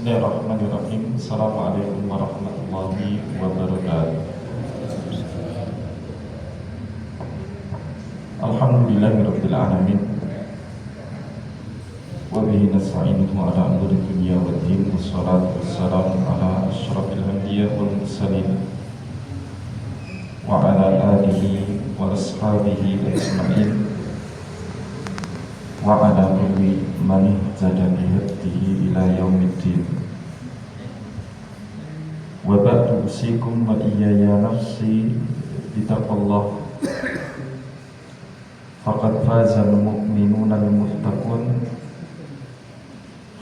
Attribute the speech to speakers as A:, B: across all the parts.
A: Bismillahirrahmanirrahim. Assalamualaikum warahmatullahi wabarakatuh. Alhamdulillahirabbil alamin. Wa bihi nasta'inuhu ala umuri dunya waddin. Wassalatu wassalamu ala asyrafil anbiya wal mursalin wa ala alihi wa ashabihi ajma'in wa ala kulli man ihtada bihadihi ila yaumiddin. Wa ba'du, usikum wa iyaya nafsi bitaqwallah. Faqad fazal mu'minuna al-muttaqun,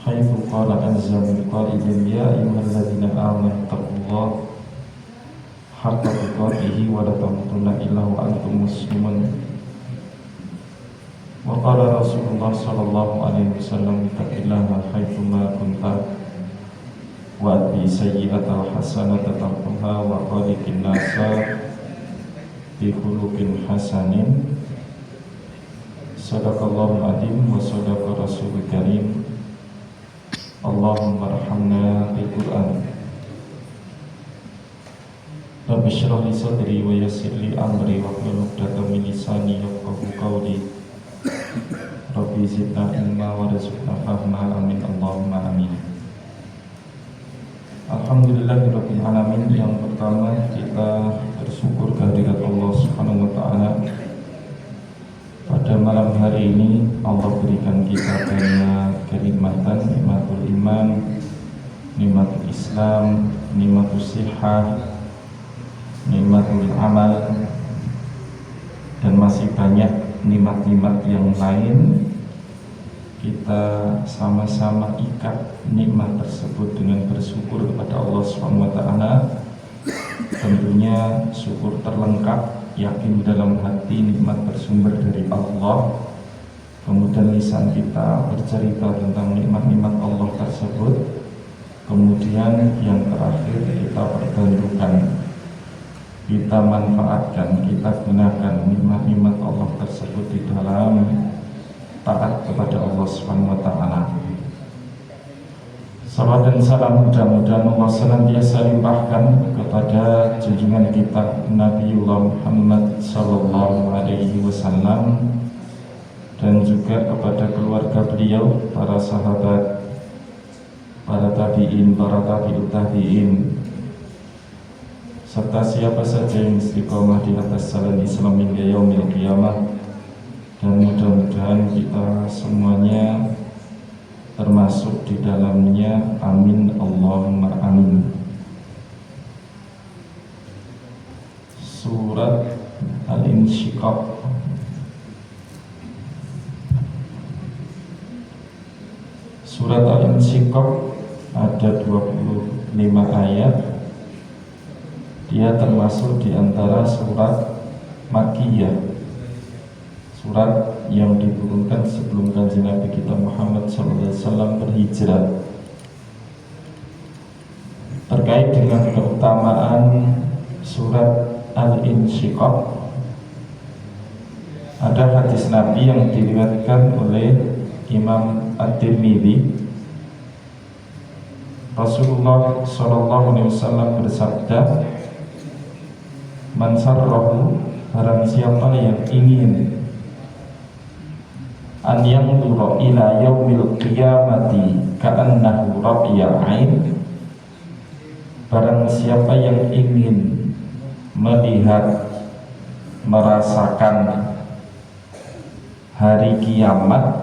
A: haitsu qala azza min qailin ya ayyuhalladzina amanu taqullaha haqqa tuqatih wa la tamutunna illa wa antum muslimun. Wa qala Rasulullah sallallahu alaihi wasallam ittaqillaha haitsu ma kunta wa atbi sayyi'atal hasanata tamhuha wa khaliqin nasa bi khuluqin hasanin. Sadaqallahul adzim wa sadaqa rasulul karim. Allahumma arhamna bil Qur'an. Rabbi shrah li sadri wa yassir li amri wahlul 'uqdatam min lisani yafqahu qawli. Rabbi zidna ilma wa rizqna fahma, amin Allahumma amin. Alhamdulillahirabbil alamin. Yang pertama, kita bersyukur kehadirat Allah Subhanahu wa taala. Pada malam hari ini Allah berikan kita banyak kenikmatan, nikmatul iman, nikmatul Islam, nikmatul sihah, nikmatul amal, dan masih banyak nikmat-nikmat yang lain. Kita sama-sama ikat nikmat tersebut dengan bersyukur kepada Allah SWT. Tentunya syukur terlengkap, yakin dalam hati nikmat bersumber dari Allah. Kemudian lisan kita bercerita tentang nikmat-nikmat Allah tersebut. Kemudian yang terakhir kita perbantukan, kita manfaatkan, kita gunakan nikmat-nikmat Allah tersebut di dalam taat kepada Allah Subhanahu wa taala. Salawat dan salam mudah-mudahan Allah senantiasa limpahkan kepada junjungan kita Nabiullah Muhammad sallallahu alaihi wasallam, dan juga kepada keluarga beliau, para sahabat, para tabi'in, para tabi'ut tabi'in, serta siapa saja yang istiqomah di atas jalan Islam hingga yaumil qiyamah. Dan mudah-mudahan kita semuanya termasuk di dalamnya, amin Allahumma amin. Surat Al-Insyiqaq. Surat Al-Insyiqaq ada 25 ayat. Dia termasuk di antara surat Makkiyah, surat yang diturunkan sebelum Kanjeng Nabi kita Muhammad SAW berhijrah. Terkait dengan keutamaan surat Al-Insyiqaq, ada hadis Nabi yang diriwayatkan oleh Imam At-Tirmidzi. Rasulullah SAW bersabda, man sarrahu, barang siapa yang ingin an yanzura ila yaumil qiyamati ka'annahu rabi'a ain, barang siapa yang ingin melihat, merasakan hari kiamat,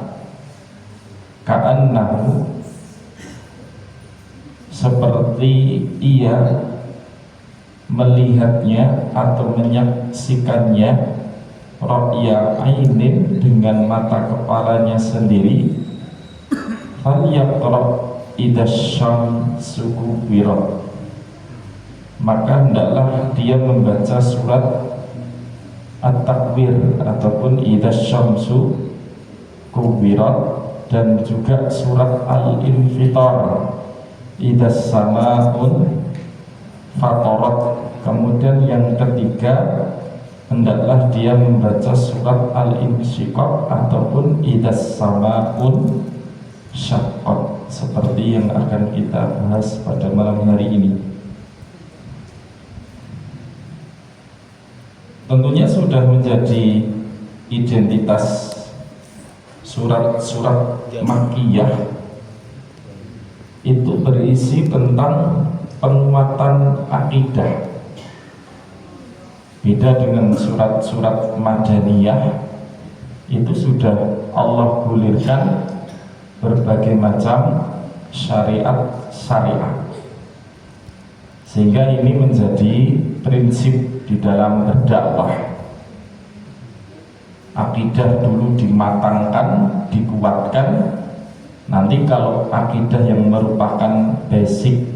A: ka'annahu, seperti ia melihatnya atau menyaksikannya, rabi'a ainin, dengan mata kepalanya sendiri, falyaqra idzasyamsu kuwirat, maka hendaklah dia membaca surat At-Takwir ataupun idzasyamsu kuwirat, dan juga surat Al-Infitar, idzas samaun fatarat. Kemudian yang ketiga, hendaklah dia membaca surat Al-Insyiqaq ataupun idzas samaun syaqqat, seperti yang akan kita bahas pada malam hari ini. Tentunya sudah menjadi identitas surat-surat Makkiyah itu berisi tentang penguatan akidah. Beda dengan surat-surat Madaniyah, itu sudah Allah gulirkan berbagai macam syariat, sehingga ini menjadi prinsip di dalam berdakwah. Akidah dulu dimatangkan, dikuatkan. Nanti kalau akidah yang merupakan basic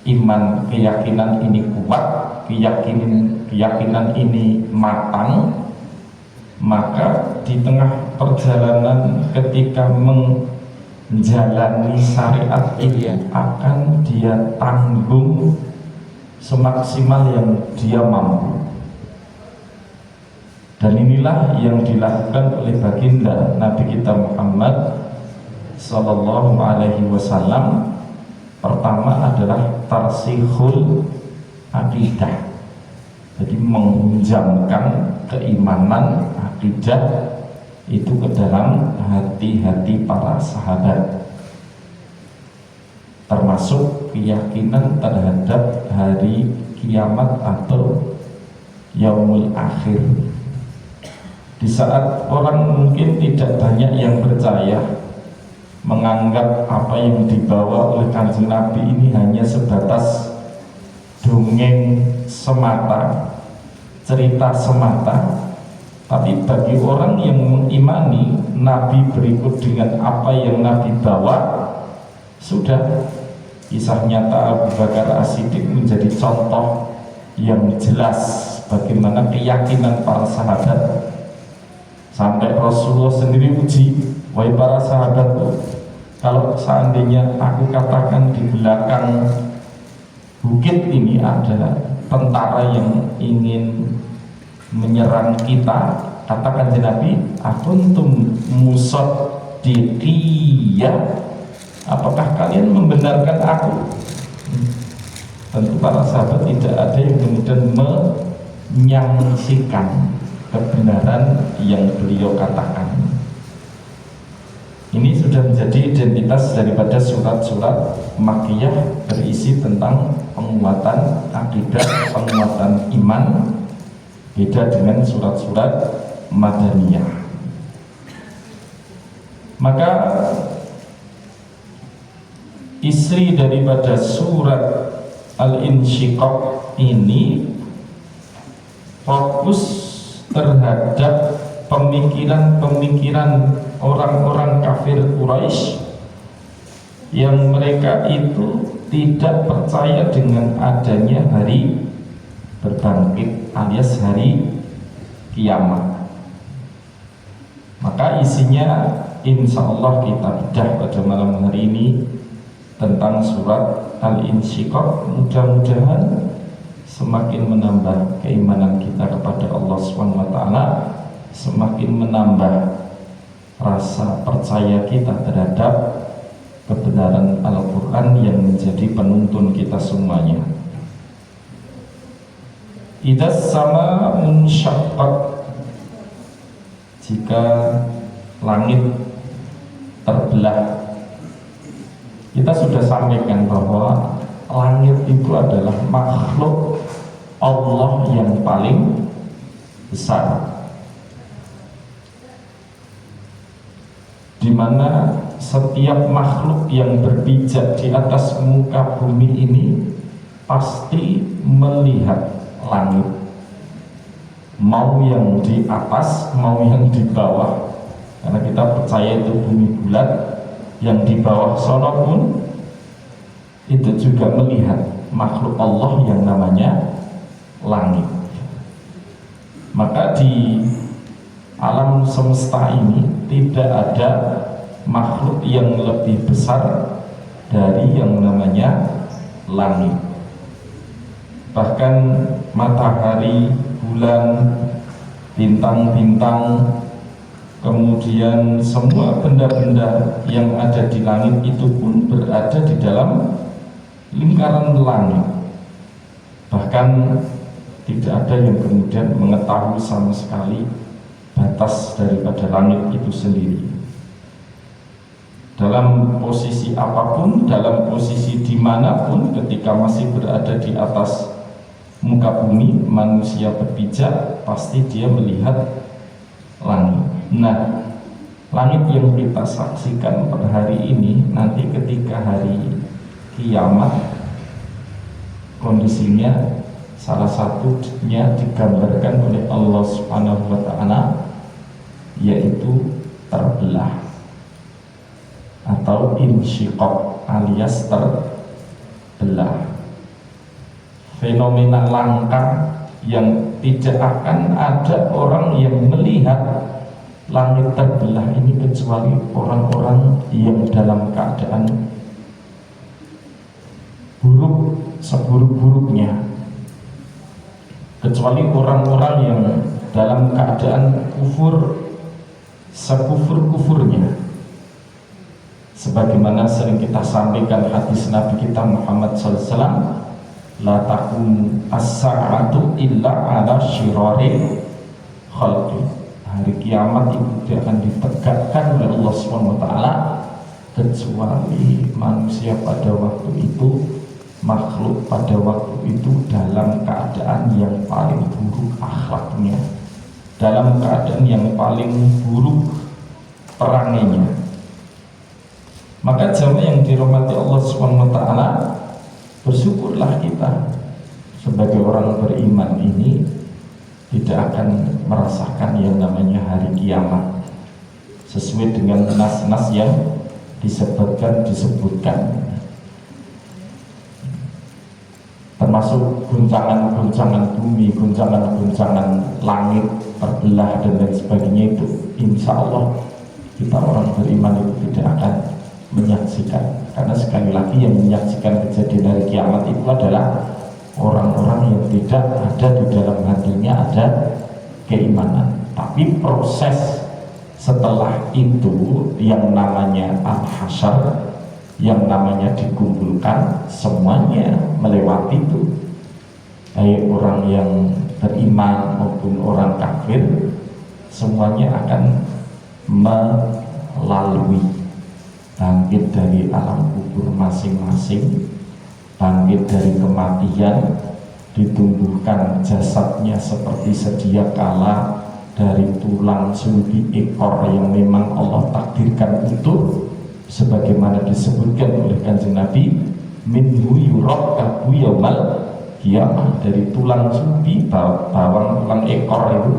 A: iman, keyakinan ini kuat, keyakinan ini matang, maka di tengah perjalanan ketika menjalani syariat ini akan dia tanggung semaksimal yang dia mampu. Dan inilah yang dilakukan oleh baginda Nabi kita Muhammad Sallallahu Alaihi Wasallam. Pertama adalah tarsihul akidah, jadi menghunjamkan keimanan akidah itu ke dalam hati-hati para sahabat, termasuk keyakinan terhadap hari kiamat atau yaumul akhir. Di saat orang mungkin tidak banyak yang percaya, menganggap apa yang dibawa oleh Kanjeng Nabi ini hanya sebatas dongeng semata, cerita semata. Tapi bagi orang yang mengimani Nabi berikut dengan apa yang Nabi bawa, sudah kisah nyata Abu Bakar As-Siddiq menjadi contoh yang jelas bagaimana keyakinan para sahabat. Sampai Rasulullah sendiri uji, wahai para sahabatku, kalau seandainya aku katakan di belakang bukit ini ada tentara yang ingin menyerang kita, katakan Nabi, akuntum musaddiqiyya, apakah kalian membenarkan aku? Tentu para sahabat tidak ada yang kemudian menyaksikan kebenaran yang beliau katakan. Ini sudah menjadi identitas daripada surat-surat Makkiyah, berisi tentang penguatan akidah, penguatan iman. Beda dengan surat-surat Madaniyah. Maka istri daripada surat Al-Insyiqaq ini fokus terhadap pemikiran-pemikiran orang-orang kafir Quraisy yang mereka itu tidak percaya dengan adanya hari berbangkit alias hari kiamat. Maka isinya insya Allah kita bedah pada malam hari ini tentang surat Al-Insyiqaq. Mudah-mudahan semakin menambah keimanan kita kepada Allah SWT, semakin menambah rasa percaya kita terhadap kebenaran Al-Quran yang menjadi penuntun kita semuanya. Idas sama unsyaqqat, jika langit terbelah. Kita sudah sampaikan bahwa langit itu adalah makhluk Allah yang paling besar, di mana setiap makhluk yang berpijak di atas muka bumi ini pasti melihat langit, mau yang di atas mau yang di bawah, karena kita percaya itu bumi bulat. Yang di bawah sono pun itu juga melihat makhluk Allah yang namanya langit. Maka di alam semesta ini tidak ada makhluk yang lebih besar dari yang namanya langit. Bahkan matahari, bulan, bintang-bintang kemudian semua benda-benda yang ada di langit itu pun berada di dalam lingkaran langit. Bahkan tidak ada yang kemudian mengetahui sama sekali batas daripada langit itu sendiri. Dalam posisi apapun, dalam posisi dimanapun, ketika masih berada di atas muka bumi, manusia berpijak, pasti dia melihat langit. Nah, langit yang kita saksikan pada hari ini, nanti ketika hari kiamat, kondisinya salah satunya digambarkan oleh Allah Subhanahu wa Ta'ala, yaitu terbelah atau insyiqaq alias terbelah. Fenomena langka yang tidak akan ada orang yang melihat langit terbelah ini kecuali orang-orang yang dalam keadaan buruk seburuk-buruknya, kecuali orang-orang yang dalam keadaan kufur sekufur-kufurnya. Sebagaimana sering kita sampaikan hadis Nabi kita Muhammad SAW, la taqumu as-sa'atu illa ala syirari khalqi. Hari kiamat itu tidak akan ditegakkan oleh Allah SWT kecuali manusia pada waktu itu, makhluk pada waktu itu dalam keadaan yang paling buruk akhlaknya, dalam keadaan yang paling buruk perangainya. Maka jamaah yang dirahmati Allah SWT, bersyukurlah kita sebagai orang beriman ini tidak akan merasakan yang namanya hari kiamat sesuai dengan nas-nas yang disebutkan, termasuk guncangan-guncangan bumi, guncangan-guncangan langit terbelah dan lain sebagainya. Itu insya Allah kita orang beriman itu tidak akan menyaksikan, karena sekali lagi yang menyaksikan kejadian hari kiamat itu adalah orang-orang yang tidak ada di dalam hatinya ada keimanan. Tapi proses setelah itu yang namanya al-hasyar, yang namanya dikumpulkan, semuanya melewati itu, baik orang yang beriman maupun orang kafir, semuanya akan melalui, bangkit dari alam kubur masing-masing, bangkit dari kematian, ditumbuhkan jasadnya seperti sedia kala dari tulang sulbi ekor yang memang Allah takdirkan utuh, sebagaimana disebutkan oleh Kanjeng Nabi, minhu yurakkabu yaumal qiyamah. Dari tulang sulbi, bawang tulang ekor itu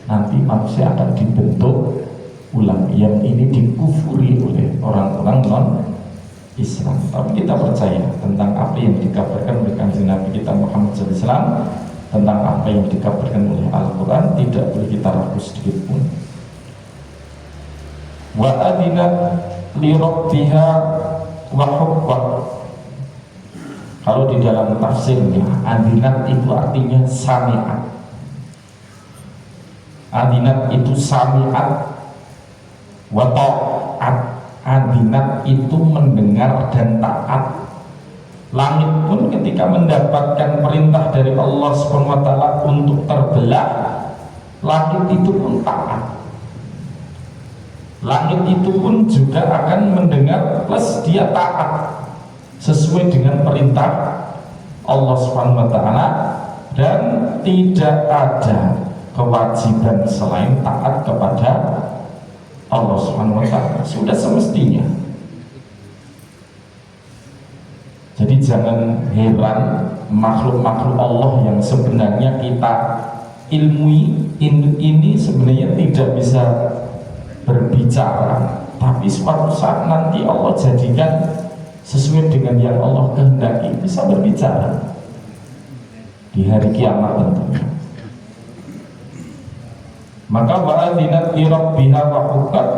A: nanti manusia akan dibentuk ulang. Yang ini dikufuri oleh orang-orang non-Islam. Tapi kita percaya tentang apa yang dikabarkan oleh Kanjeng Nabi kita Muhammad SAW, tentang apa yang dikabarkan oleh Al-Quran, tidak boleh kita ragu sedikit pun. Wa adinat li rabbiha wa hubba. Kalau di dalam tafsirnya, adinat itu artinya sami'at. Adinat itu sami'at wa ta'at. Adinat itu mendengar dan taat. Langit pun ketika mendapatkan perintah dari Allah SWT untuk terbelah, langit itu pun taat. Langit itu pun juga akan mendengar plus dia taat sesuai dengan perintah Allah SWT, dan tidak ada kewajiban selain taat kepada Allah SWT. Sudah semestinya. Jadi jangan heran makhluk-makhluk Allah yang sebenarnya kita ilmui ini sebenarnya tidak bisa berbicara, tapi suatu saat nanti Allah jadikan sesuai dengan yang Allah kehendaki bisa berbicara di hari kiamat tentunya. Maka wa'adinat li rabbiha wa huqqat,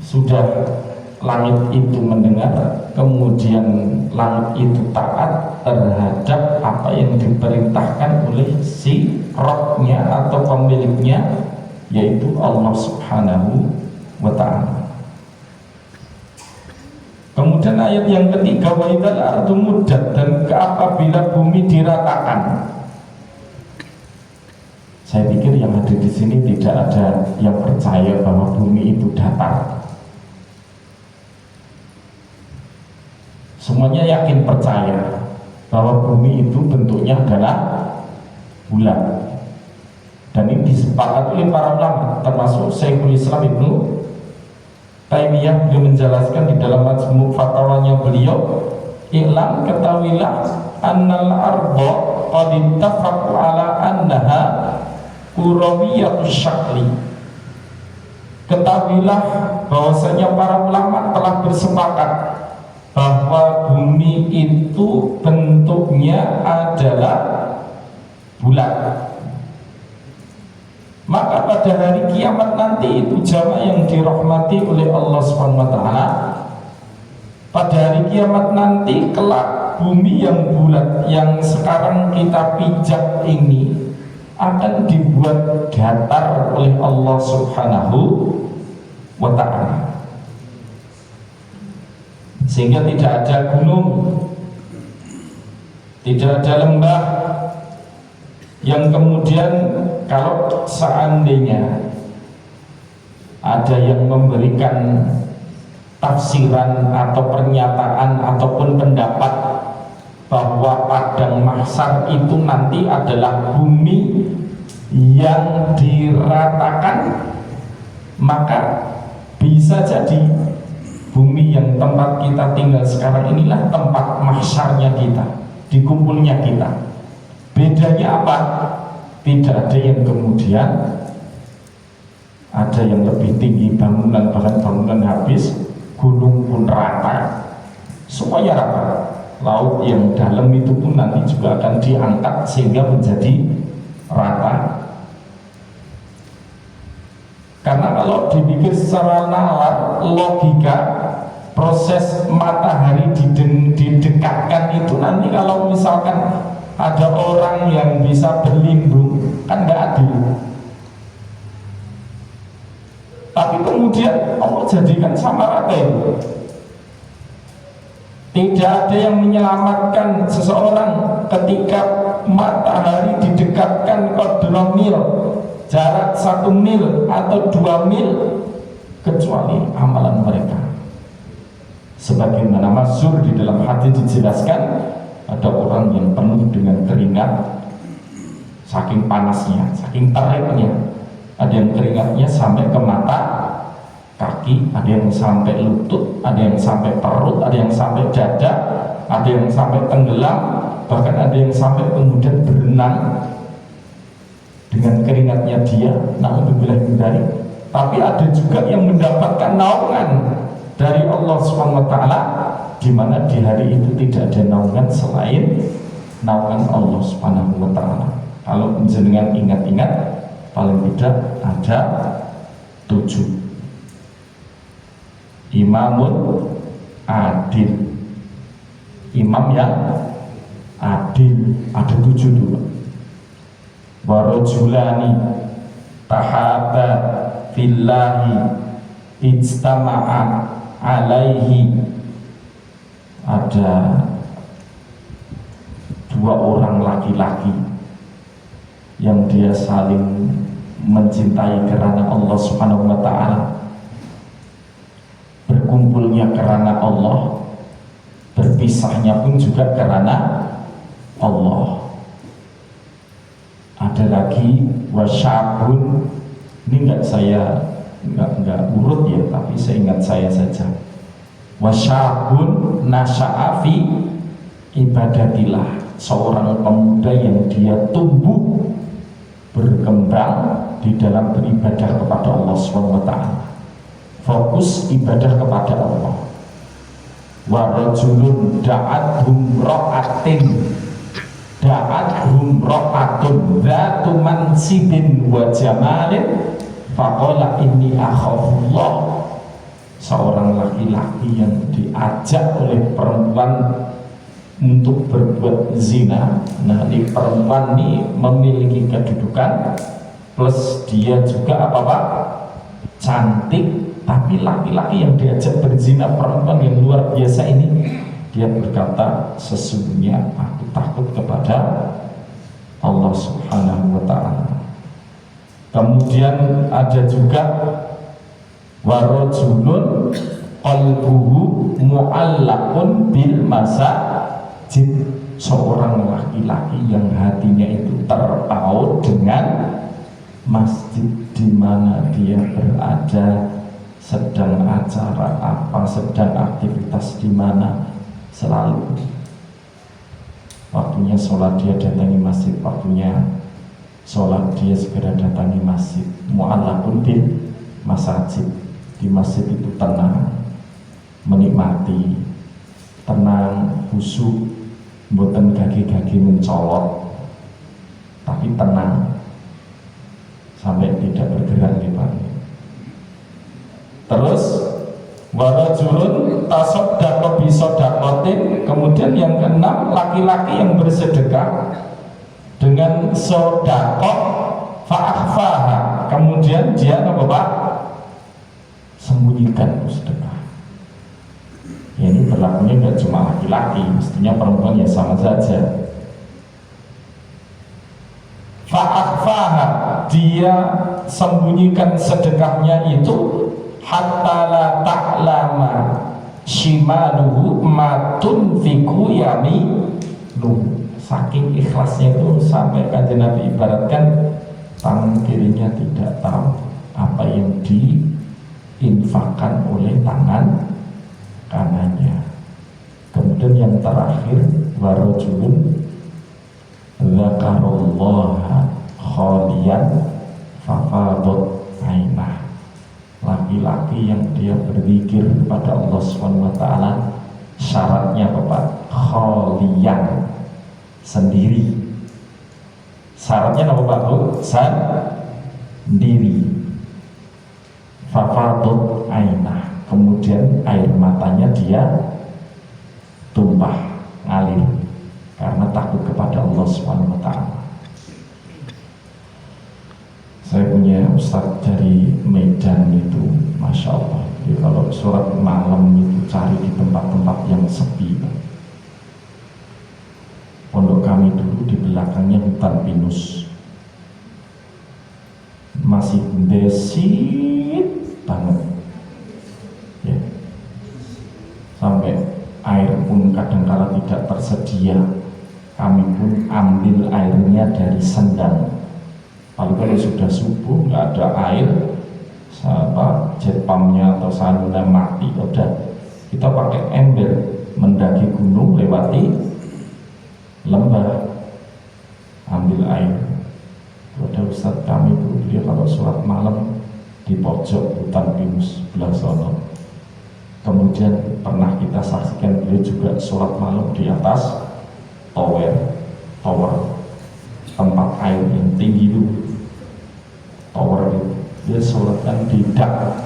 A: sudah langit itu mendengar, kemudian langit itu taat terhadap apa yang diperintahkan oleh si Rabbnya atau pemiliknya, yaitu Allah Subhanahu wa ta'ala. Kemudian ayat yang ketiga, wa idzal ardu muddat, dan apabila bumi diratakan. Saya pikir yang ada di sini tidak ada yang percaya bahwa bumi itu datar. Semuanya yakin percaya bahwa bumi itu bentuknya adalah bulat. Dan ini disepakati oleh para ulama, termasuk Syekhul Islam Ibnu Taimiyah. Beliau menjelaskan di dalam majmu' fatwanya beliau, "I'lam, ketahuilah, annal arda qad ittafaqu ala annaha kurawiyyatus syakli." Ketahuilah bahwasanya para ulama telah bersepakat bahwa bumi itu bentuknya adalah bulat. Maka pada hari kiamat nanti itu jamaah yang dirahmati oleh Allah Subhanahu wa ta'ala, pada hari kiamat nanti kelak bumi yang bulat yang sekarang kita pijak ini akan dibuat datar oleh Allah Subhanahu wa ta'ala, sehingga tidak ada gunung, tidak ada lembah yang kemudian kalau seandainya ada yang memberikan tafsiran atau pernyataan ataupun pendapat bahwa padang mahsyar itu nanti adalah bumi yang diratakan, maka bisa jadi bumi yang tempat kita tinggal sekarang inilah tempat mahsyarnya kita, dikumpulnya kita. Bedanya apa? Tidak ada yang kemudian ada yang lebih tinggi bangunan, bahkan bangunan habis, gunung pun rata, semuanya rata. Laut yang dalam itu pun nanti juga akan diangkat sehingga menjadi rata. Karena kalau dipikir secara nalar, logika, proses matahari didekatkan itu nanti kalau misalkan ada orang yang bisa berlindung, kan nggak adil. Tapi kemudian Allah jadikan sama rata itu. Tidak ada yang menyelamatkan seseorang ketika matahari didekatkan qadra mil, jarak 1 mil atau 2 mil, kecuali amalan mereka. Sebagaimana masyhur di dalam hadis dijelaskan, ada orang yang penuh dengan keringat, saking panasnya, saking teriknya. Ada yang keringatnya sampai ke mata, kaki, ada yang sampai lutut, ada yang sampai perut, ada yang sampai dada, ada yang sampai tenggelam, bahkan ada yang sampai kemudian berenang dengan keringatnya dia. Na'udzubillah min dzalik. Tapi ada juga yang mendapatkan naungan dari Allah Subhanahu wa ta'ala, di mana di hari itu tidak ada naungan selain naungan Allah Subhanahu wa ta'ala. Kalau jenengan ingat-ingat, paling tidak ada 7. Imamun adil, imam yang adil, ada 7 dulu. Warajulani tahaba fillahi ijtama'a alaihi, ada 2 orang laki-laki yang dia saling mencintai karena Allah Subhanahu wa ta'ala, berkumpulnya karena Allah, berpisahnya pun juga karena Allah. Ada lagi wasyabun, ini enggak urut ya, tapi seingat saya saja. Wasyabun nasya'a fi ibadatillah, seorang pemuda yang dia tumbuh berkembang di dalam beribadah kepada Allah Subhanahu wa ta'ala, fokus ibadah kepada Allah. Wa rajulun da'athum ra'atin, da'athum ra'atun dzatu mansibin wa jamalin faqala inni akhafullah, seorang laki-laki yang diajak oleh perempuan untuk berbuat zina. Nah, ini perempuan ini memiliki kedudukan, plus dia juga apa Pak? Cantik. Tapi laki-laki yang diajak berzina perempuan yang luar biasa ini, dia berkata, sesungguhnya aku takut kepada Allah Subhanahu wa ta'ala. Kemudian ada juga warajulun qalbuhu mu'allaqun bil masajid, seorang laki-laki yang hatinya itu terpaut dengan masjid di mana dia berada, sedang acara apa, sedang aktivitas di mana, selalu waktunya sholat dia datangi masjid, waktunya sholat dia segera datangi masjid. Mu'allaqun bil masajid, di masjid itu tenang, menikmati, tenang, khusyuk, mboten gagi-gagi mencolot, tapi tenang sampai tidak bergerak di pagi. Terus warajulun tasaddaqa bi shadaqatin, kemudian yang keenam, laki-laki yang bersedekah dengan sedekah fa'akhfaha, kemudian dia apa Pak? Sembunyikan sedekah. Ya, ini berlakunya nggak cuma laki-laki, mestinya perempuan ya sama saja. Fa'akhfaha, dia sembunyikan sedekahnya itu hatta la ta'lama shimaluhu ma tunfiqu yaminuhu. Saking ikhlasnya itu sampai Kanjeng Nabi ibaratkan tangan kirinya tidak tahu apa yang diinfakkan oleh tangan kanannya. Kemudian yang terakhir, warajulun dzakarallaha khaliyan fafadat ainah, laki-laki yang dia berzikir kepada Allah SWT, syaratnya apa Pak? Khaliyan, sendiri. Syaratnya apa Pak Bu? Sendiri. Fafadat ainah, kemudian air matanya dia tumpah, ngalir karena takut kepada Allah SWT. Saya punya ustadz dari Medan itu, Masya Allah, jadi kalau sholat malam itu cari di tempat-tempat yang sepi. Pondok kami dulu di belakangnya hutan pinus, masih desit banget ya. Sampai air pun kadang-kala tidak tersedia, kami pun ambil airnya dari sendang. Lalu kalau sudah subuh nggak ada air, jet pumpnya atau salurnya mati, udah kita pakai ember mendaki gunung, lewati lembah, ambil air. Ada ustadz kami itu, dia kalau sholat malam di pojok hutan pinus sebelah sono. Kemudian pernah kita saksikan beliau juga sholat malam di atas tower tempat air yang tinggi itu, tower itu. Dia sholatkan di dak,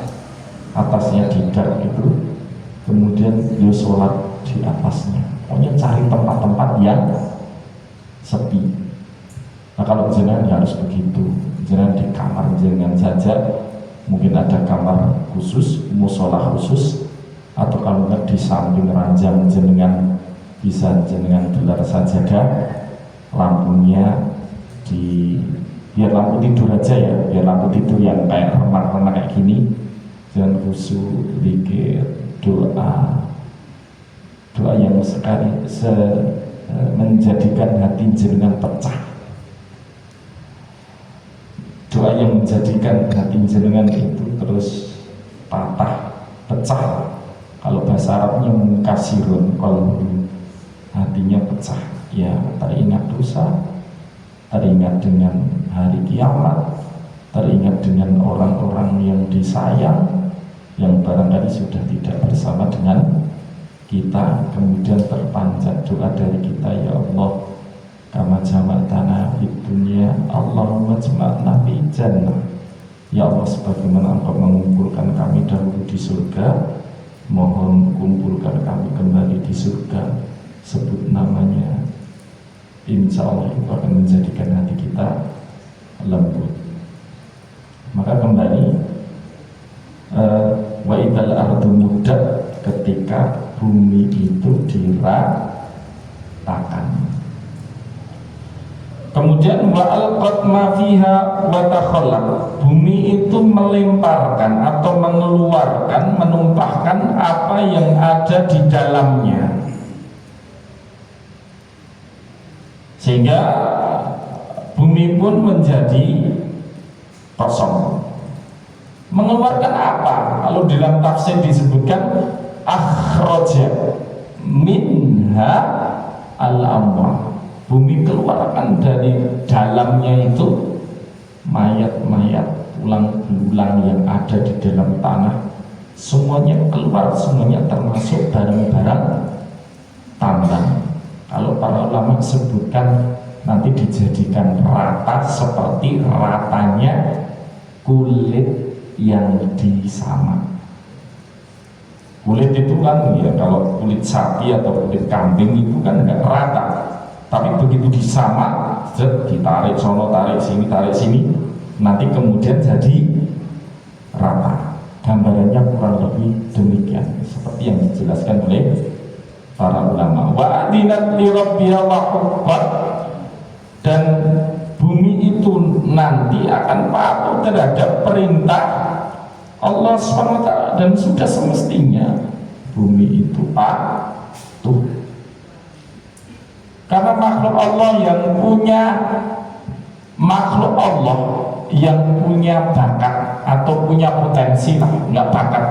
A: atasnya di dak itu, kemudian dia sholat di atasnya. Pokoknya cari tempat-tempat yang sepi. Nah kalau jenengan harus begitu, jenengan di kamar jenengan saja, mungkin ada kamar khusus, musola khusus, atau kalau enggak di samping ranjang jenengan bisa jenengan gelar sajadah, lampunya di, biar lampu tidur aja ya, biar lampu tidur yang kayak remah-remah kayak gini, jangan khusyuk, zikir, doa yang sekali menjadikan hati jenengan pecah, doa yang menjadikan hati jenengan itu terus patah, pecah. Kalau bahasa Arabnya mungkasirun, kalau hatinya pecah, ya teringat dosa, teringat dengan hari kiamat, teringat dengan orang-orang yang disayang, yang barangkali sudah tidak bersama dengan kita. Kemudian terpanjat doa dari kita, ya Allah, kama jama'tana fid dunya, Allahumma jama'na fi jannah. Ya Allah, sebagaimana Engkau mengumpulkan kami dahulu di surga, mohon kumpulkan kami kembali di surga. Sebut namanya, insya Allah itu akan menjadikan hati kita lembut. Maka kembali wa idzal ardu muddat, ketika bumi itu diratakan. Kemudian wa alqat ma fiha wa takhallaq, bumi itu melemparkan atau mengeluarkan, menumpahkan apa yang ada di dalamnya, sehingga bumi pun menjadi kosong. Mengeluarkan apa? Kalau dalam tafsir disebutkan akhraja minha al-amwah, bumi keluarkan dari dalamnya itu mayat-mayat, tulang belulang yang ada di dalam tanah, semuanya keluar, semuanya termasuk barang-barang tambang. Kalau para ulama sebutkan nanti dijadikan rata seperti ratanya kulit yang disamak. Kulit itu kan ya, kalau kulit sapi atau kulit kambing itu kan enggak rata, tapi begitu disamak, ditarik sono, tarik sini, nanti kemudian jadi rata. Gambarannya kurang lebih demikian, seperti yang dijelaskan oleh para ulama. Wa adinat li rabbiha wa huqqat, dan bumi itu nanti akan patuh terhadap perintah Allah SWT, dan sudah semestinya bumi itu patuh. Karena makhluk Allah yang punya bakat atau punya potensi lah, nggak bakat,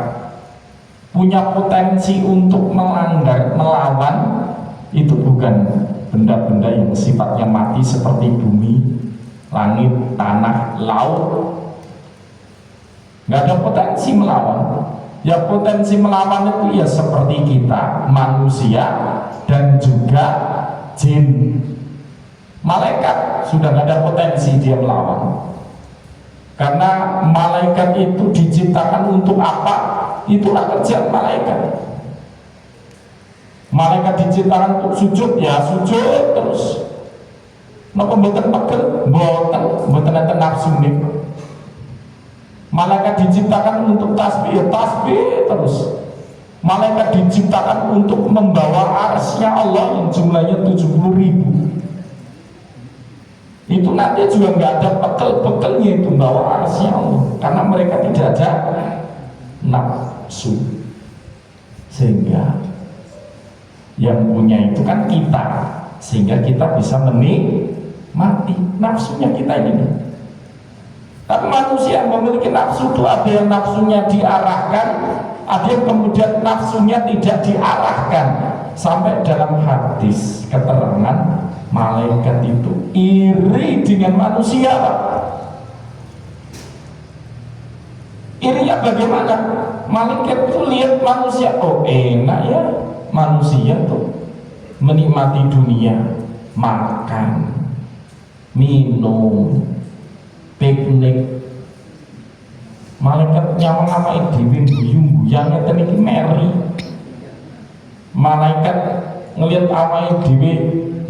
A: punya potensi untuk melanggar, melawan, itu bukan benda-benda yang sifatnya mati seperti bumi, langit, tanah, laut. Nggak ada potensi melawan. Ya potensi melawan itu ya seperti kita, manusia, dan juga jin. Malaikat sudah nggak ada potensi dia melawan, karena malaikat itu diciptakan untuk apa? Itulah kerja malaikat. Malaikat diciptakan untuk sujud, ya sujud terus. Napa mboten pegel? Mboten enten nafsu nih. Malaikat diciptakan untuk tasbih, ya tasbih terus. Malaikat diciptakan untuk membawa arsy-Nya Allah yang jumlahnya 70.000. Itu nanti juga nggak ada pegel-pegelnya itu bawa arsy-Nya Allah, karena mereka tidak ada nafsu. Sehingga yang punya itu kan kita, sehingga kita bisa menikmati nafsunya kita ini. Tapi manusia yang memiliki nafsu itu ada yang nafsunya diarahkan, ada yang kemudian nafsunya tidak diarahkan. Sampai dalam hadis keterangan malaikat itu iri dengan manusia, Pak. Irinya bagaimana? Malaikat itu lihat manusia, oh enak ya manusia tuh menikmati dunia, makan, minum, piknik. Malaikat nyawang-nyawang dhewe buyung-buyang ngeten iki meri. Malaikat ngelihat awake dhewe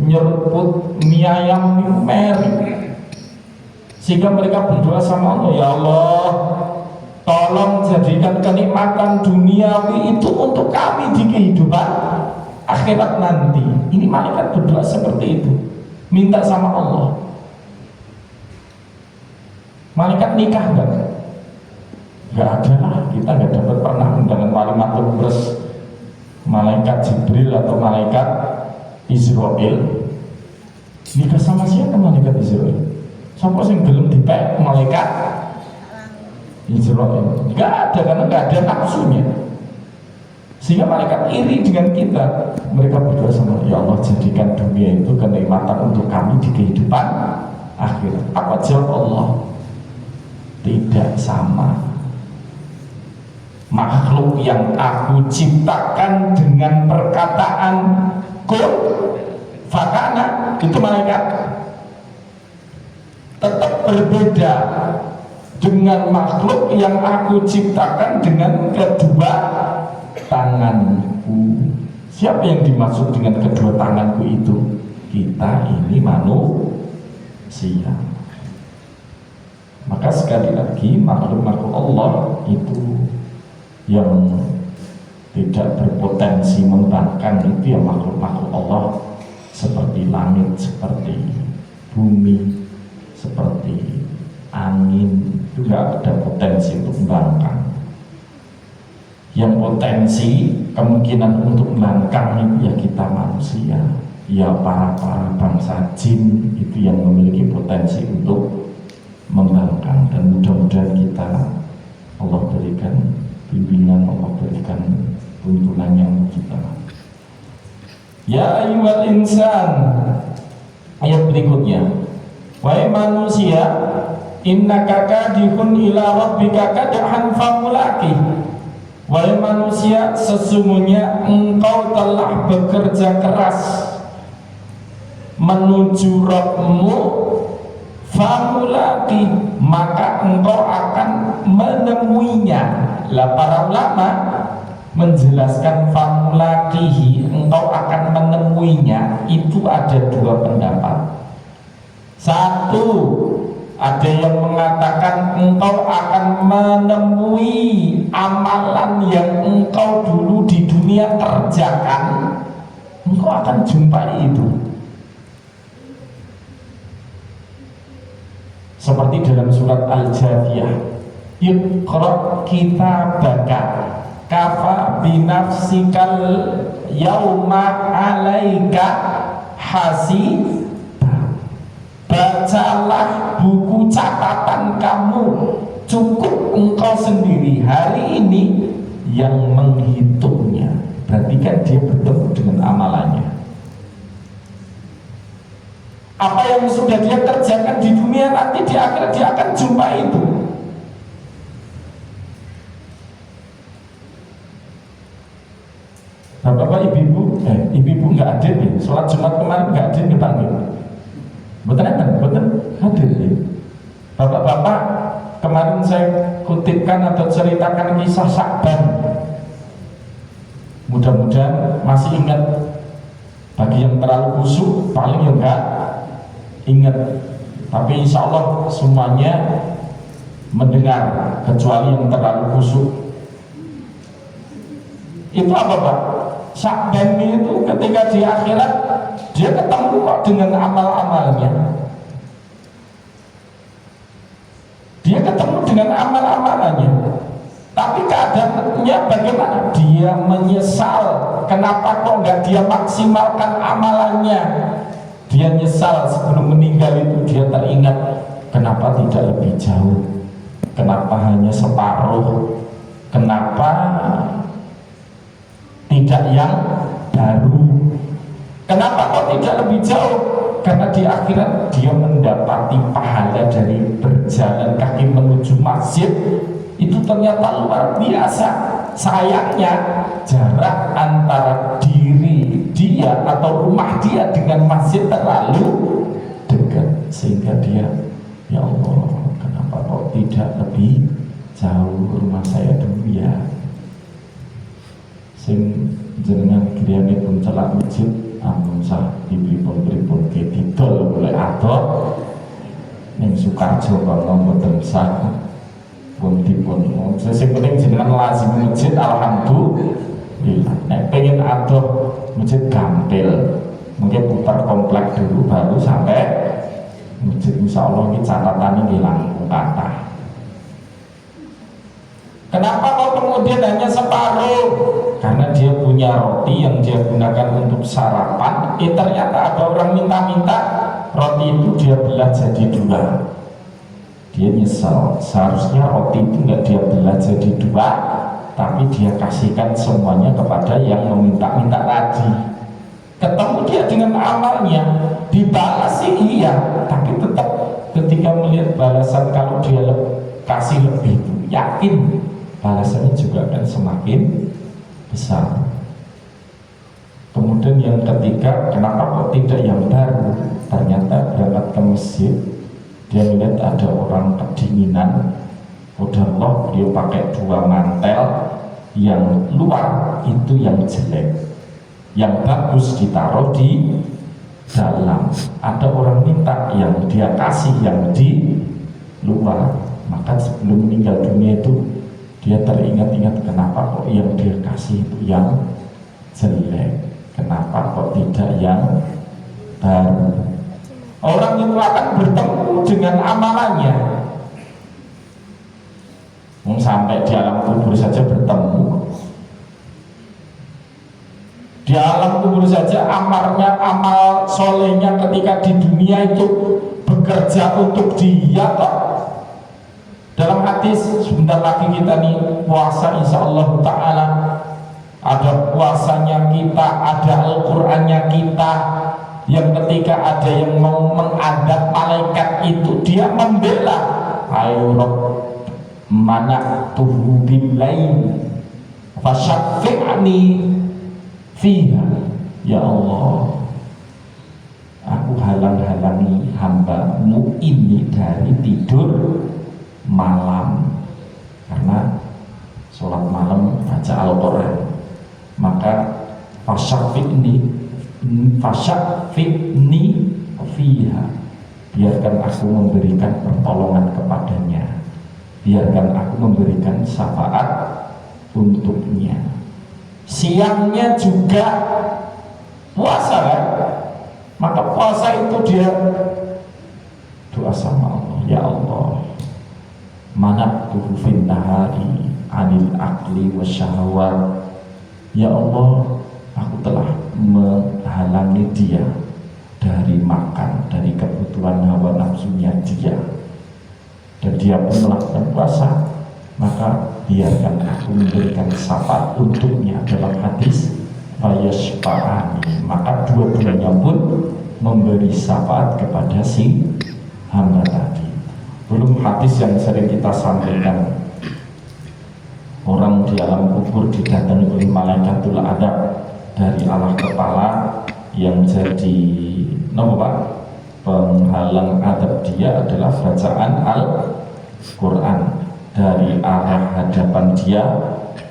A: nyeruput mie ayam niku meri. Sehingga mereka berdoa sama Allah, ya Allah, tolong jadikan kenikmatan duniawi itu untuk kami di kehidupan akhirat nanti. Ini malaikat berdoa seperti itu, minta sama Allah. Malaikat nikah enggak? Enggak ada lah, kita enggak dapat pernah undangan walimatul kudus malaikat Jibril atau malaikat Israel. Nikah sama siapa malaikat Israel? Siapa sing gelem dipek malaikat Israel? Enggak ada, karena enggak ada nafsunya. Sehingga malaikat iri dengan kita. Mereka berdoa sama, ya Allah, jadikan dunia itu kenikmatan untuk kami di kehidupan akhirat. Apa jawab Allah? Tidak sama. Makhluk yang aku ciptakan dengan perkataan kun fakana, itu malaikat, tetap berbeda dengan makhluk yang aku ciptakan dengan kedua tanganku. Siapa yang dimaksud dengan kedua tanganku itu? Kita ini manusia. Maka sekali lagi makhluk-makhluk Allah itu yang tidak berpotensi membangkang itu ya makhluk-makhluk Allah, seperti langit, seperti bumi, seperti angin, itu nggak ada potensi untuk membangkang. Yang potensi kemungkinan untuk membangkang itu ya kita manusia, ya para bangsa jin itu yang memiliki potensi untuk membangkang. Dan mudah-mudahan kita Allah berikan bimbingan, Allah berikan tuntunan yang kita. Ya ayyuhal insan, ayat berikutnya, wahai manusia, innaka kadihun ila rabbika kadhan famulaqih. Wahai manusia, sesungguhnya engkau telah bekerja keras menuju Rabbmu, famulaqih, maka engkau akan menemuinya. Lah para ulama menjelaskan famulaqihi, engkau akan menemuinya, itu ada dua pendapat. Satu, ada yang mengatakan engkau akan menemui amalan yang engkau dulu di dunia kerjakan, engkau akan jumpai itu. Seperti dalam surat Al-Jathiyah, iqra kitabaka kafa binafsikal yauma alaika hasib. Bacalah buku catatan kamu, cukup engkau sendiri hari ini yang menghitungnya. Berarti kan dia bertemu dengan amalannya. Apa yang sudah dia kerjakan di dunia, nanti di akhirat dia akan jumpa itu. Bapak-bapak, ibu-ibu, ibu-ibu nggak hadir nih. Sholat Jumat kemarin nggak hadir nih Pak. Betul hadir ya. Bapak-bapak, kemarin saya kutipkan atau ceritakan kisah Sya'ban. Mudah-mudahan masih ingat. Bagi yang terlalu khusyuk paling yang enggak ingat. Tapi insya Allah semuanya mendengar, kecuali yang terlalu khusyuk. Itu apa Pak? Sya'ban itu ketika di akhirat dia ketemu kok dengan amal-amalnya. Dia ketemu dengan amal-amalannya. Tapi keadaannya bagaimana? Dia menyesal. Kenapa kok nggak dia maksimalkan amalannya? Dia nyesal sebelum meninggal itu dia teringat, kenapa tidak lebih jauh? Kenapa hanya separuh? Kenapa tidak yang baru? Kenapa kok tidak lebih jauh? Karena di akhirat dia mendapati pahala dari berjalan kaki menuju masjid itu ternyata luar biasa. Sayangnya jarak antara diri dia atau rumah dia dengan masjid terlalu dekat, sehingga dia, ya Allah, kenapa kok tidak lebih jauh rumah saya dulu ya? Sing jenengan griyane pun celak masjid, ampun sah dipun ketidol oleh adoh ning Sukarjo kono mboten sah pun dipun. Sing penting jenengan lazim masjid, alhamdulillah. Nek pengen adoh masjid gampil, mungkin putar komplek dulu baru sampai masjid. Insyaallah ini catatannya hilang kata. Kenapa kok kemudian hanya separuh? Karena dia punya roti yang dia gunakan untuk sarapan. Ternyata ada orang minta-minta roti itu dia belah jadi dua. Dia nyesel. Seharusnya roti itu nggak dia belah jadi dua, tapi dia kasihkan semuanya kepada yang meminta-minta tadi. Ketemu dia dengan amalnya, dibalas sih iya, tapi tetap ketika melihat balasan, kalau dia kasih lebih itu, yakin balasannya juga akan semakin besar. Kemudian yang ketiga, kenapa kok tidak yang baru? Ternyata berangkat ke masjid, dia melihat ada orang kedinginan. Qadarullah, dia pakai dua mantel, yang luar itu yang jelek, yang bagus ditaruh di dalam. Ada orang minta, yang dia kasih yang di luar. Maka sebelum meninggal dunia itu dia teringat-ingat, kenapa kok yang dia kasih itu yang jelek, kenapa kok tidak yang baru. Orang itu akan bertemu dengan amalannya. Sampai di alam kubur saja bertemu. Di alam kubur saja amarnya, amal solehnya ketika di dunia itu bekerja untuk dia kok. Dalam hadis sebentar lagi kita nih puasa, insya Allah Ta'ala ada puasanya kita, ada Al-Qur'annya kita, yang ketika ada yang mau menghadap malaikat itu dia membela, ayo Rabb mana'tuhu billail fasyafi'ni fiha, ya Allah aku halang-halangi hambamu ini dari tidur malam karena sholat malam baca Al-Quran, maka fasyafi'ni fiha, biarkan aku memberikan pertolongan kepadanya, biarkan aku memberikan syafaat untuknya. Siangnya juga puasa kan, maka puasa itu dia doa sama Allah, ya Allah mana'tuhu fin nahari anil akli wasyahawat, ya Allah aku telah menghalangi dia dari makan, dari kebutuhan hawa nafsunya dia, dan dia pun melakukan puasa, maka biarkan aku memberikan syafaat untuknya. Dalam hadis fayashfa'ani, maka dua-duanya pun memberi syafaat kepada si hamba tadi. Belum hadis yang sering kita sampaikan, orang di alam kubur didatangi oleh malaikatul adab dari alah kepala yang jadi penghalang adab dia adalah bacaan Al-Quran. Dari arah hadapan dia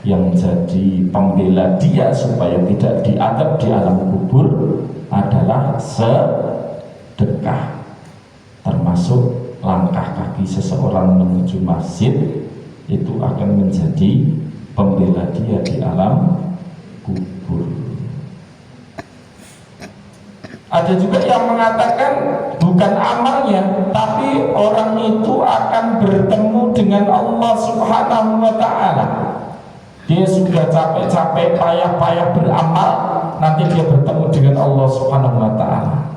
A: yang jadi pembela dia supaya tidak diadab di alam kubur adalah sedekah, termasuk langkah kaki seseorang menuju masjid itu akan menjadi pembela dia di alam kubur. Ada juga yang mengatakan bukan amalnya, tapi orang itu akan bertemu dengan Allah Subhanahu wa Ta'ala. Dia sudah capek-capek, payah-payah beramal, nanti dia bertemu dengan Allah Subhanahu wa Ta'ala.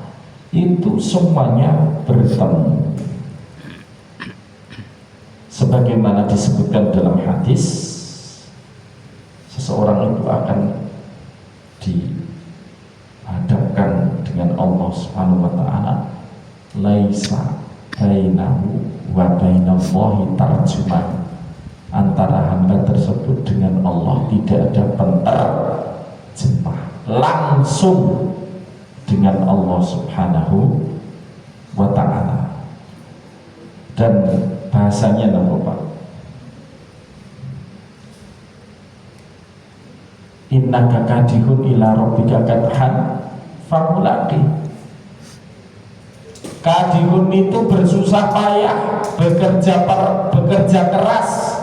A: Itu semuanya bertemu. Sebagaimana disebutkan dalam hadis, seseorang itu akan dihadapkan dengan Allah Subhanahu wa Ta'ala, laisa bainahu wa bainallahi tarjuman, antara hamba tersebut dengan Allah tidak ada penterjemah, langsung dengan Allah Subhanahu wa Ta'ala. Dan bahasanya apa Pak? Innaka kadihun ila rabbika kadhan famulaqi. Kadihun itu bersusah payah, bekerja keras.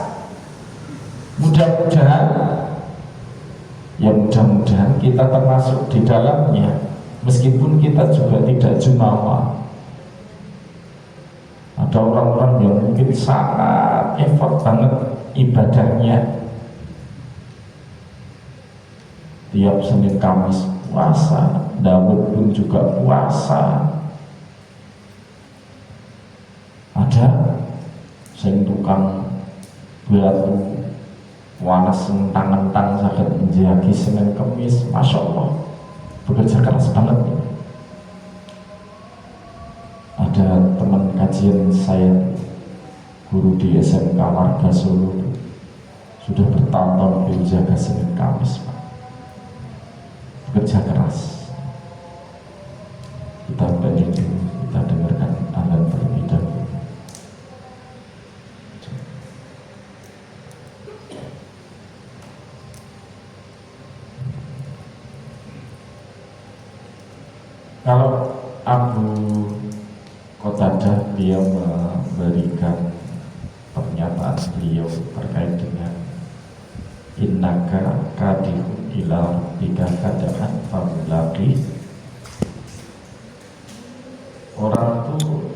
A: Mudah-mudahan kita termasuk di dalamnya, meskipun kita juga tidak jumawa. Ada orang-orang yang mungkin sangat effort banget ibadahnya, tiap Senin Kamis puasa, Daud pun juga puasa. Ada sing tukang batu wanas entang-entang sakit menjagi Senin Kamis, Masya Allah bekerja keras banget. Ada teman kajian saya, guru di SMK Warga Solo, sudah bertahun-tahun menjaga Senin Kamis Pak, bekerja keras. Kita dengarkan azan terlebih dahulu. Kalau Abu Qatadah dia memberikan pernyataan beliau terkait dengan innaka kadihun ila rabbika kadahan famulaqih. Orang itu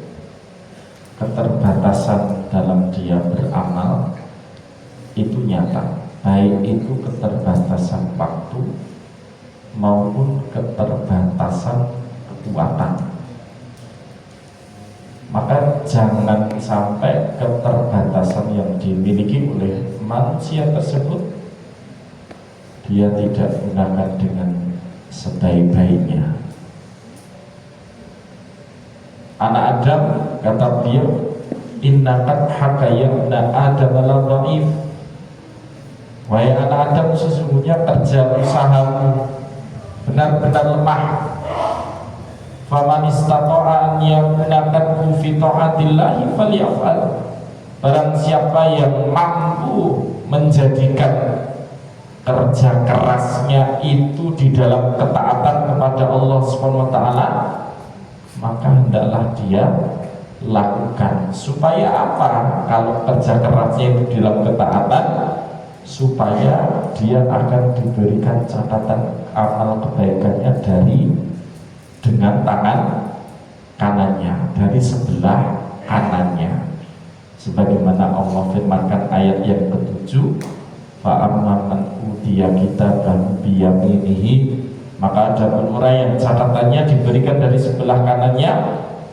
A: keterbatasan dalam dia beramal itu nyata, baik itu keterbatasan waktu maupun keterbatasan kekuatan. Maka jangan sampai keterbatasan yang dimiliki oleh manusia tersebut dia tidak gunakan dengan sebaik-baiknya. Anak Adam, kata beliau, innakat hakayabna Adam la dhaif. Wahai anak Adam, sesungguhnya kerja usahamu benar-benar lemah. Faman istata'a an yakunakahu fi ta'atillahi falyaf'al. Barang siapa yang mampu menjadikan kerja kerasnya itu di dalam ketaatan kepada Allah Subhanahu wa taala, maka hendaklah dia lakukan. Supaya apa? Kalau kerja kerasnya itu di dalam ketaatan, supaya dia akan diberikan catatan amal kebaikannya dengan tangan kanannya, dari sebelah kanannya, sebagaimana Allah firmankan ayat yang ke-7, fa'amman man utiya kitabahu biyaminihi, maka ada orang yang catatannya diberikan dari sebelah kanannya,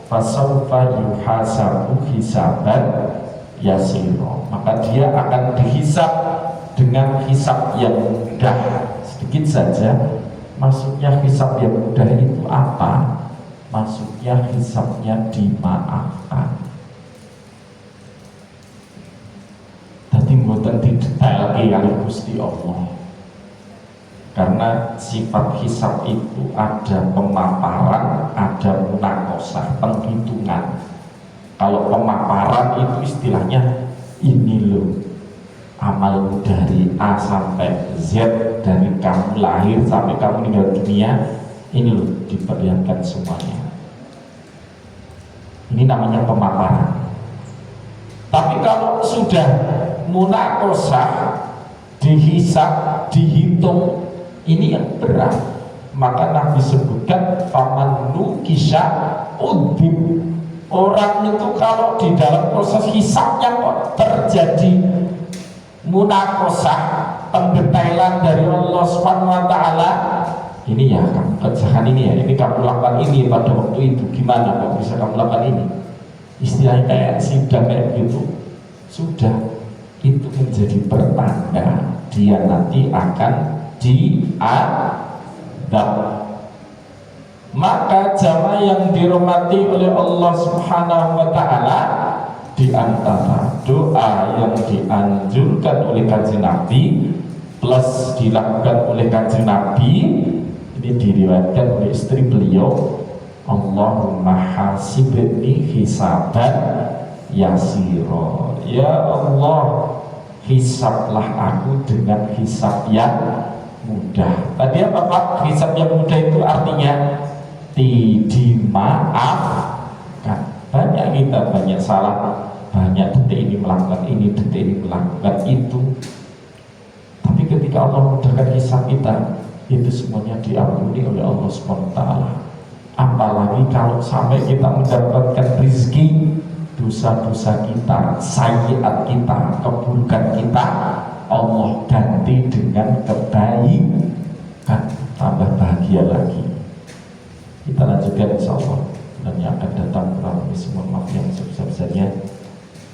A: fasawfa yuhasabu hisaban yasiro, maka dia akan dihisab dengan hisab yang mudah, sedikit saja. Maksudnya hisab yang mudah itu apa? Maksudnya hisabnya dimaafkan. Tadi mboten didetailke kali Gusti Allah. Karena sifat hisab itu ada pemaparan, ada munakosah, penghitungan. Kalau pemaparan itu istilahnya ini loh amalmu dari A sampai Z, dari kamu lahir sampai kamu meninggal dunia, ini loh diperlihatkan semuanya. Ini namanya pemaparan. Tapi kalau sudah munakosah, dihisab, dihitung, ini yang berat. Maka Nabi sebutkan faman nukisha udhib. Orang itu kalau di dalam proses hisabnya kok terjadi munakosah, pendetailan dari Allah Subhanahu wa taala, ini ya kamu kerjakan ini ya, ini kamu lakukan ini pada waktu itu, gimana kok bisa kamu lakukan ini, istilahnya kayak sidang kayak gitu, sudah itu menjadi pertanda dia nanti akan diadab. Maka jamaah yang dirahmati oleh Allah Subhanahu wa taala, di antara doa yang dianjurkan oleh Kanjeng Nabi plus dilakukan oleh Kanjeng Nabi, ini diriwayatkan oleh istri beliau, Allahumma hasibni hisaban yasiro, ya Allah hisablah aku dengan hisab yang mudah. Tadi apa Pak? Hisab yang mudah itu artinya dimaafkan. Banyak kita banyak salah, banyak detik ini melakukan ini, detik ini melakukan itu. Tapi ketika Allah mudahkan hisab kita, itu semuanya diampuni oleh Allah SWT. Apalagi kalau sampai kita mendapatkan rezeki, dosa-dosa kita, sayyiat kita, keburukan kita, Allah ganti dengan kebaikan, tambah bahagia lagi. Kita lanjutkan insyaAllah, dan yang akan datang kurang semua maaf yang sebesar-besarnya.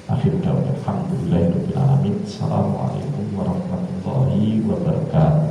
A: Akhir da'wana alhamdulillahirabbil alamin. Assalamualaikum warahmatullahi wabarakatuh.